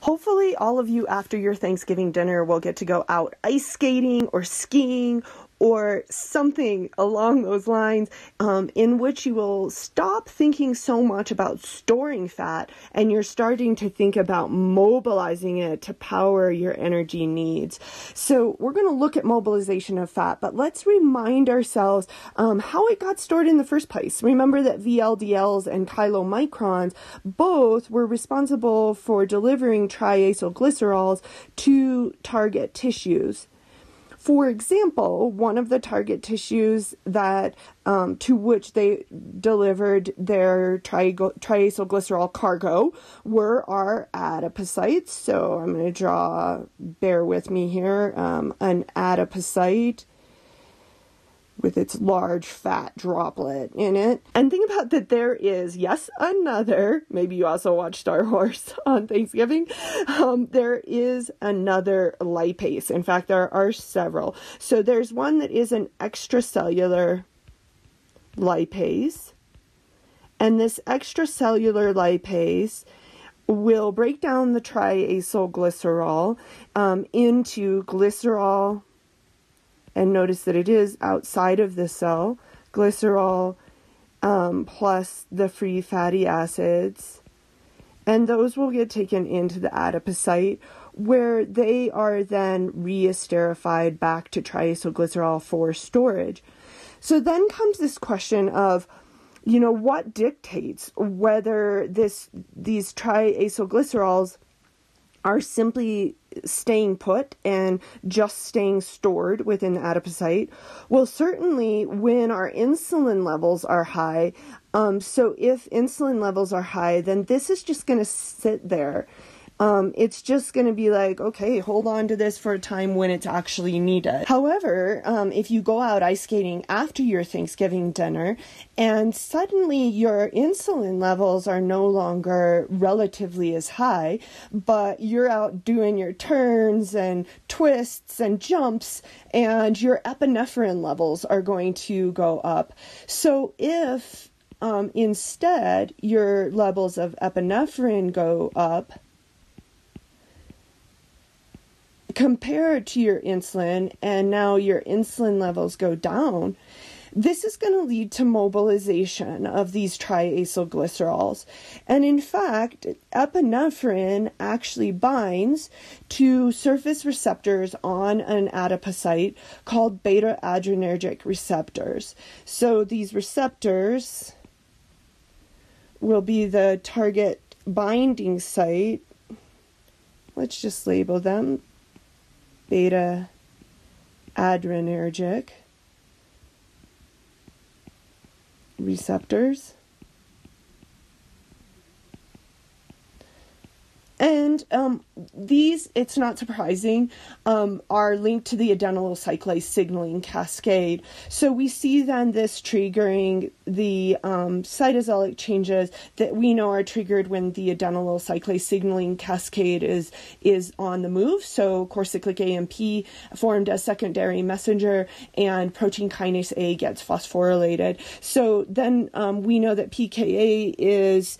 Hopefully all of you after your Thanksgiving dinner will get to go out ice skating or skiing or something along those lines, in which you will stop thinking so much about storing fat and you're starting to think about mobilizing it to power your energy needs. So we're going to look at mobilization of fat, but let's remind ourselves how it got stored in the first place. Remember that VLDLs and chylomicrons both were responsible for delivering triacylglycerols to target tissues. For example, one of the target tissues that to which they delivered their triacylglycerol cargo were our adipocytes. So I'm going to draw, bear with me here, an adipocyte with its large fat droplet in it. And think about that there is, yes, another, maybe you also watch Star Wars on Thanksgiving, there is another lipase. In fact, there are several. So there's one that is an extracellular lipase. And this extracellular lipase will break down the triacylglycerol into glycerol. And notice that it is outside of the cell, glycerol plus the free fatty acids. And those will get taken into the adipocyte where they are then re-esterified back to triacylglycerol for storage. So then comes this question of, what dictates whether these triacylglycerols are simply staying put and just staying stored within the adipocyte? Well, certainly when our insulin levels are high, so if insulin levels are high, then this is just going to sit there. It's just going to be like, okay, hold on to this for a time when it's actually needed. However, if you go out ice skating after your Thanksgiving dinner and suddenly your insulin levels are no longer relatively as high, but you're out doing your turns and twists and jumps and your epinephrine levels are going to go up. So if instead your levels of epinephrine go up, compared to your insulin, and now your insulin levels go down, this is going to lead to mobilization of these triacylglycerols. And in fact, epinephrine actually binds to surface receptors on an adipocyte called betaadrenergic receptors. So these receptors will be the target binding site. Let's just label them beta-adrenergic receptors. And these, it's not surprising, are linked to the adenylyl cyclase signaling cascade. So we see then this triggering the cytosolic changes that we know are triggered when the adenylyl cyclase signaling cascade is on the move. So core-cyclic AMP formed a secondary messenger and protein kinase A gets phosphorylated. So then we know that pKa is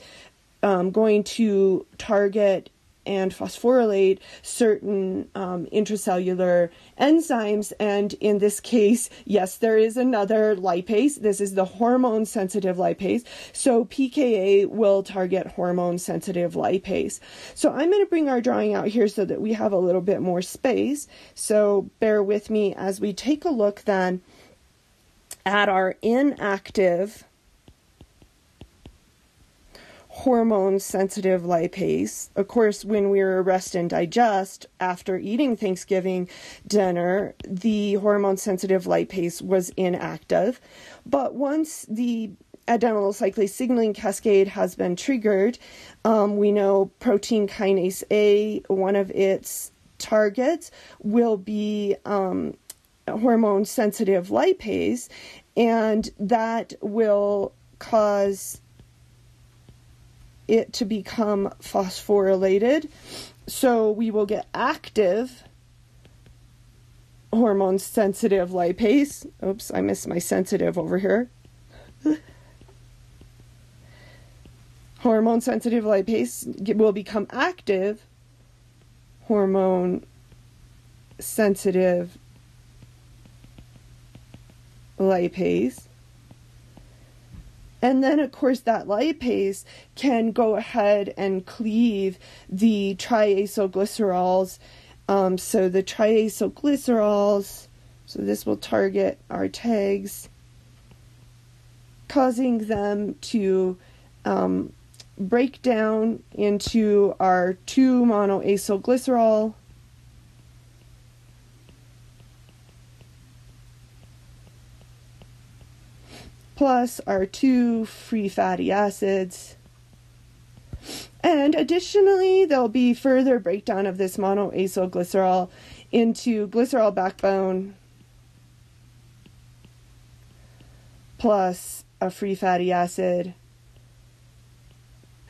going to target and phosphorylate certain intracellular enzymes. And in this case, yes, there is another lipase. This is the hormone-sensitive lipase. So pKa will target hormone-sensitive lipase. So I'm going to bring our drawing out here so that we have a little bit more space. So bear with me as we take a look then at our inactive hormone-sensitive lipase. Of course, when we were rest and digest after eating Thanksgiving dinner, the hormone-sensitive lipase was inactive. But once the adenylyl cyclase signaling cascade has been triggered, we know protein kinase A, one of its targets, will be hormone-sensitive lipase, and that will cause it to become phosphorylated. So we will get active hormone-sensitive lipase. Oops, I missed my sensitive over here. Hormone-sensitive lipase will become active hormone sensitive lipase. And then, of course, that lipase can go ahead and cleave the triacylglycerols. So the triacylglycerols, so this will target our tags, causing them to break down into our 2-monoacylglycerol, plus our 2 free fatty acids. And additionally, there'll be further breakdown of this monoacylglycerol into glycerol backbone plus a free fatty acid.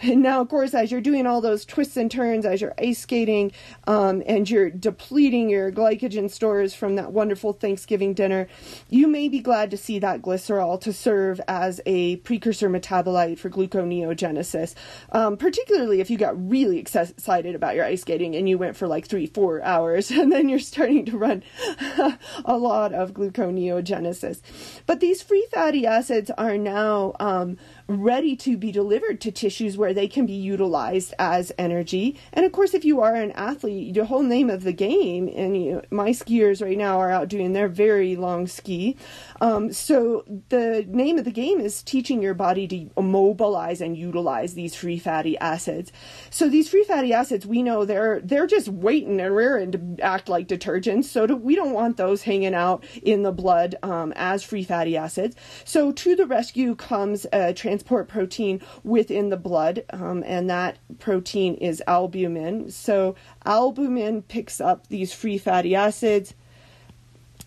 And now, of course, as you're doing all those twists and turns, as you're ice skating, and you're depleting your glycogen stores from that wonderful Thanksgiving dinner, you may be glad to see that glycerol to serve as a precursor metabolite for gluconeogenesis, particularly if you got really excited about your ice skating and you went for like 3-4 hours, and then you're starting to run a lot of gluconeogenesis. But these free fatty acids are now ready to be delivered to tissues where they can be utilized as energy. And of course, if you are an athlete, the whole name of the game, and my skiers right now are out doing their very long ski. So the name of the game is teaching your body to mobilize and utilize these free fatty acids. So these free fatty acids, we know they're just waiting and rearing to act like detergents. So we don't want those hanging out in the blood as free fatty acids. So to the rescue comes a transport protein within the blood, and that protein is albumin. So albumin picks up these free fatty acids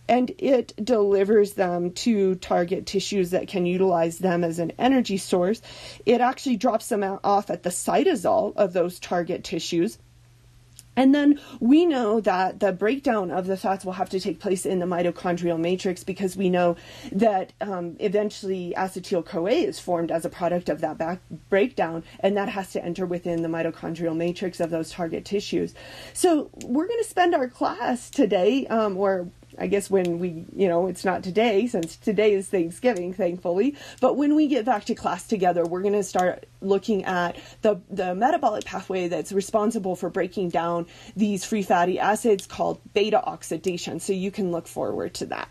and it delivers them to target tissues that can utilize them as an energy source. It actually drops them off at the cytosol of those target tissues. And then we know that the breakdown of the fats will have to take place in the mitochondrial matrix, because we know that eventually acetyl-CoA is formed as a product of that breakdown, and that has to enter within the mitochondrial matrix of those target tissues. So we're going to spend our class today, or I guess when we, it's not today, since today is Thanksgiving, thankfully, but when we get back to class together, we're going to start looking at the metabolic pathway that's responsible for breaking down these free fatty acids, called beta oxidation. So you can look forward to that.